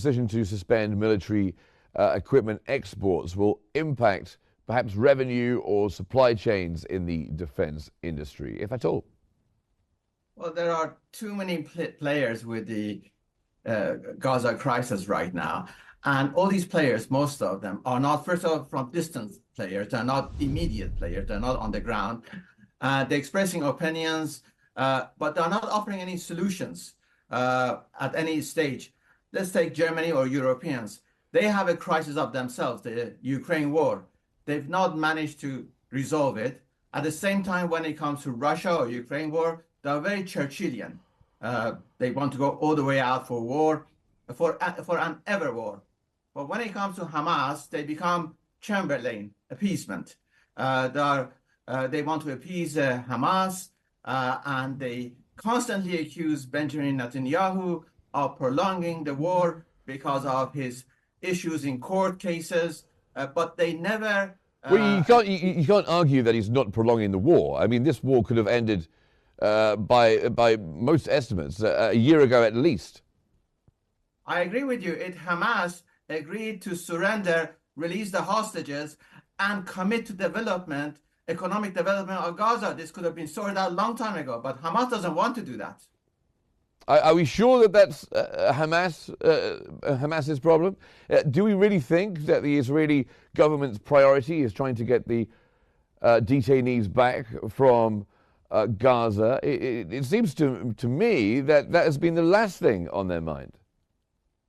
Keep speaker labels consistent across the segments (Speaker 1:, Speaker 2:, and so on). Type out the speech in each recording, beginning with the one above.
Speaker 1: decision to suspend military equipment exports will impact perhaps revenue or supply chains in the defense industry, if at all?
Speaker 2: Well, there are too many players with the Gaza crisis right now. And all these players, most of them, are not, first of all, from distance players. They're not immediate players. They're not on the ground. They're expressing opinions, but they're not offering any solutions at any stage. Let's take Germany or Europeans. They have a crisis of themselves, the Ukraine war. They've not managed to resolve it. At the same time, when it comes to Russia or Ukraine war, they're very Churchillian. They want to go all the way out for war, for an ever war. But when it comes to Hamas, they become Chamberlain, appeasement. They want to appease Hamas, and they constantly accuse Benjamin Netanyahu of prolonging the war because of his issues in court cases, but they never...
Speaker 1: Well, you can't argue that he's not prolonging the war. I mean, this war could have ended by most estimates a year ago at least.
Speaker 2: I agree with you. Hamas agreed to surrender, release the hostages, and commit to development, economic development of Gaza. This could have been sorted out a long time ago, but Hamas doesn't want to do that.
Speaker 1: Are we sure that that's Hamas's problem? Do we really think that the Israeli government's priority is trying to get the detainees back from Gaza? It seems to me that has been the last thing on their mind.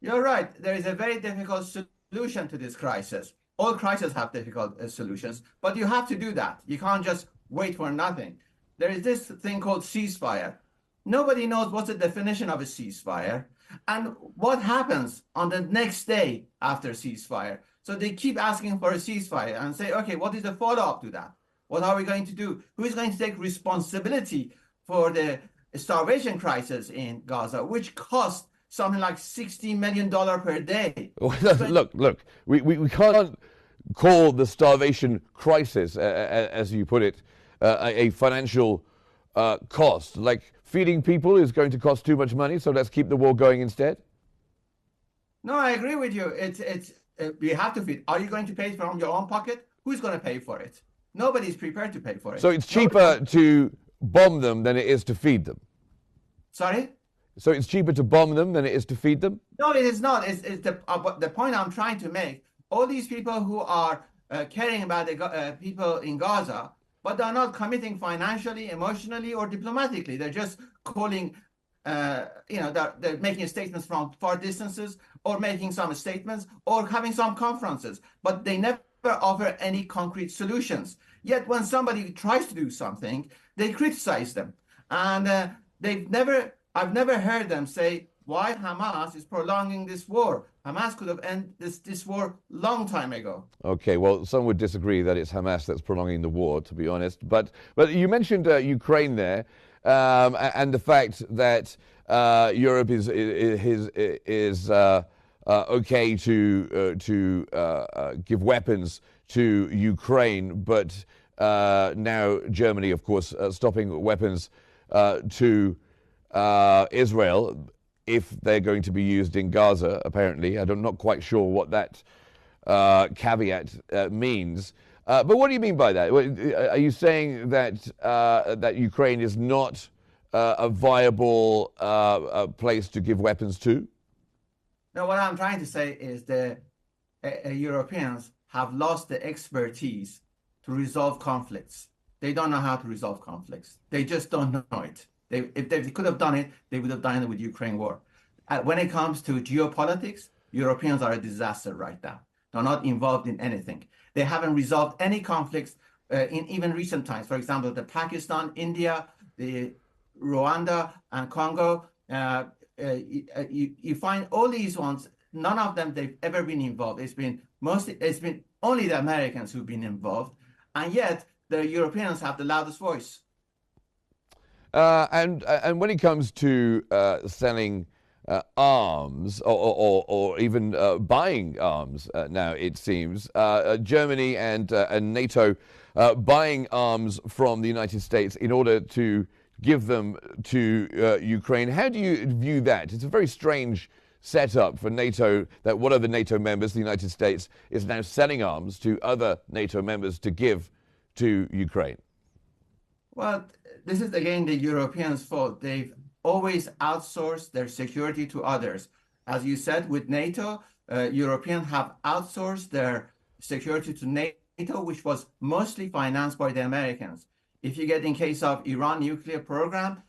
Speaker 2: You're right. There is a very difficult solution to this crisis. All crises have difficult solutions, but you have to do that. You can't just wait for nothing. There is this thing called ceasefire. Nobody knows what's the definition of a ceasefire and what happens on the next day after ceasefire. So they keep asking for a ceasefire and say, okay, what is the follow-up to that? What are we going to do? Who is going to take responsibility for the starvation crisis in Gaza, which cost something like $60 million per day?
Speaker 1: Look, we can't call the starvation crisis, as you put it, a financial cost. Like, feeding people is going to cost too much money, so let's keep the war going instead?
Speaker 2: No, I agree with you. We have to feed. Are you going to pay from your own pocket? Who's going to pay for it? Nobody's prepared to pay for it.
Speaker 1: So it's cheaper to bomb them than it is to feed them?
Speaker 2: Sorry?
Speaker 1: So it's cheaper to bomb them than it is to feed them?
Speaker 2: No, it is not. It's the point I'm trying to make. All these people who are caring about the people in Gaza, but they're not committing financially, emotionally, or diplomatically. They're just calling, they're making statements from far distances, or making some statements, or having some conferences. But they never offer any concrete solutions. Yet when somebody tries to do something, they criticize them. And I've never heard them say why Hamas is prolonging this war. Hamas could have ended this war long time ago. Okay,
Speaker 1: well, some would disagree that it's Hamas that's prolonging the war, to be honest. But you mentioned Ukraine there, and the fact that Europe is okay to give weapons to Ukraine, but now Germany, of course, stopping weapons to Israel if they're going to be used in Gaza, apparently. I'm not quite sure what that caveat means. But what do you mean by that? Are you saying that that Ukraine is not a viable place to give weapons to?
Speaker 2: No, what I'm trying to say is the Europeans have lost the expertise to resolve conflicts. They don't know how to resolve conflicts. They just don't know it. If they could have done it, they would have done it with Ukraine war. When it comes to geopolitics, Europeans are a disaster right now. They're not involved in anything. They haven't resolved any conflicts in even recent times. For example, the Pakistan, India, the Rwanda, and Congo. You find all these ones. None of them they've ever been involved. It's been only the Americans who've been involved, and yet the Europeans have the loudest voice.
Speaker 1: And when it comes to selling arms or even buying arms now, it seems Germany and NATO buying arms from the United States in order to give them to Ukraine. How do you view that? It's a very strange set up for NATO, that one of the NATO members, the United States, is now selling arms to other NATO members to give to Ukraine?
Speaker 2: Well, this is again the Europeans' fault. They've always outsourced their security to others. As you said, with NATO, Europeans have outsourced their security to NATO, which was mostly financed by the Americans. If you get in case of Iran nuclear program,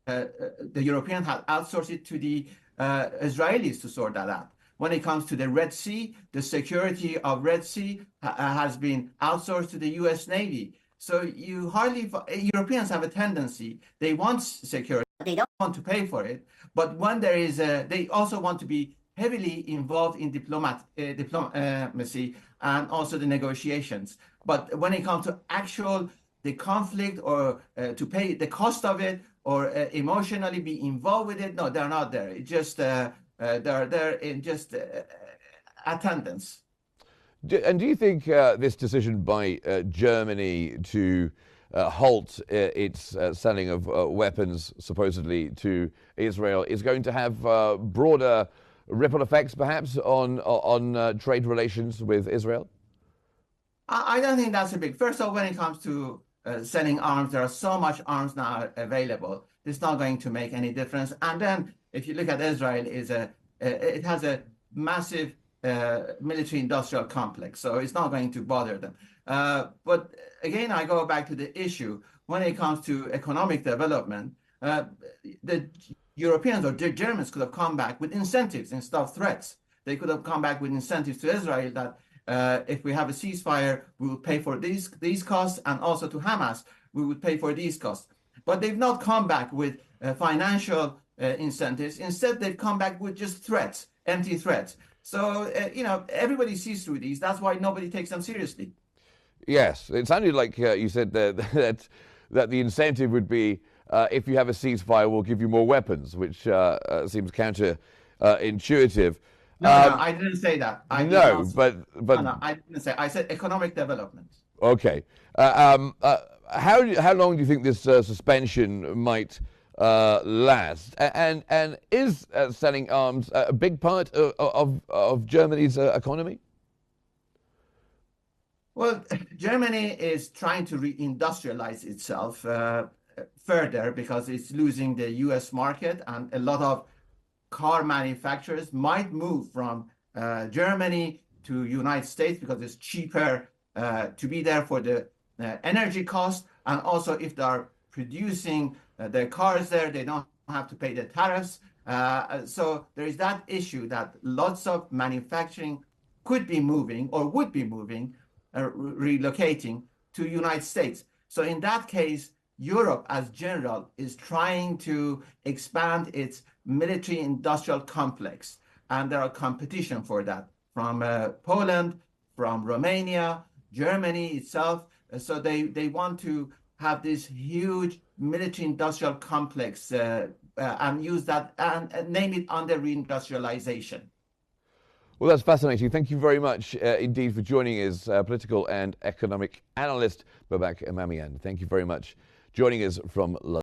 Speaker 2: the Europeans had outsourced it to the Israelis to sort that out. When it comes to the Red Sea, the security of Red Sea has been outsourced to the US Navy. So Europeans have a tendency, they want security, they don't want to pay for it, but when there is they also want to be heavily involved in diplomacy and also the negotiations. But when it comes to the conflict or to pay the cost of it or emotionally be involved with it, no, they're not there. It's just they're there in just attendance.
Speaker 1: And do you think this decision by Germany to halt its selling of weapons supposedly to Israel is going to have broader ripple effects perhaps on trade relations with Israel?
Speaker 2: I don't think that's a big. First of all, when it comes to selling arms, there are so much arms now available. It's not going to make any difference. And then if you look at Israel, it has a massive military-industrial complex, so it's not going to bother them. But again, I go back to the issue. When it comes to economic development, the Europeans or the Germans could have come back with incentives instead of threats. They could have come back with incentives to Israel that if we have a ceasefire, we will pay for these costs, and also to Hamas, we would pay for these costs. But they've not come back with financial incentives. Instead, they've come back with just threats, empty threats. So, everybody sees through these. That's why nobody takes them seriously.
Speaker 1: Yes, it sounded like you said that the incentive would be if you have a ceasefire, we'll give you more weapons, which seems counterintuitive.
Speaker 2: No, I didn't say that.
Speaker 1: No,
Speaker 2: I didn't say. I said economic development.
Speaker 1: Okay. How long do you think this suspension might last? And is selling arms a big part of Germany's economy?
Speaker 2: Well, Germany is trying to reindustrialize itself further because it's losing the US market, and a lot of car manufacturers might move from Germany to United States because it's cheaper to be there for the energy cost, and also if they are producing their cars there, they don't have to pay the tariffs. So there is that issue that lots of manufacturing could be moving or would be moving, relocating to United States. So in that case, Europe as general is trying to expand its military industrial complex, and there are competition for that from Poland, from Romania, Germany itself. So they want to have this huge military industrial complex and use that and name it under reindustrialization.
Speaker 1: Well, that's fascinating. Thank you very much indeed for joining us, political and economic analyst Babak Emamian. Thank you very much joining us from London.